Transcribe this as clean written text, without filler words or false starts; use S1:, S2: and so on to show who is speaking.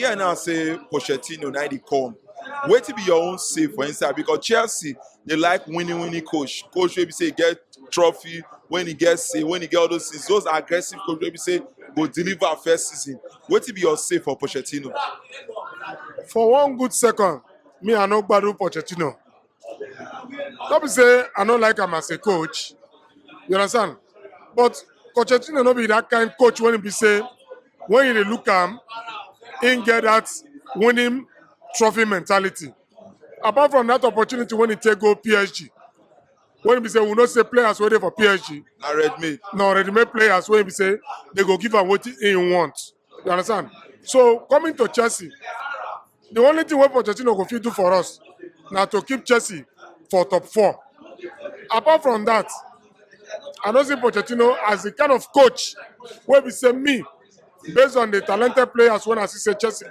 S1: hear now say Pochettino now they come. Wait to be your own say for inside because Chelsea they like winning coach. Coach maybe say get trophy when he gets say when he get all those things. Those aggressive coach maybe say go deliver first season. Wait to be your say for Pochettino.
S2: For one good second, me I no gbadu Pochettino. Not be say I don't like him as a coach. You understand? But Pochettino no be that kind coach when he be say when you dey look am, he get that winning trophy mentality. Apart from that opportunity when he take go PSG, when he be say we no say players waiting for PSG,
S1: Na red made.
S2: no ready-made players when he be say they go give am wetin he want. You understand? So coming to Chelsea, the only thing wey Pochettino go fit do for us na to keep Chelsea for top 4. Apart from that, I don't see Pochettino as the kind of coach wey be say me, based on the talented players when I see say Chelsea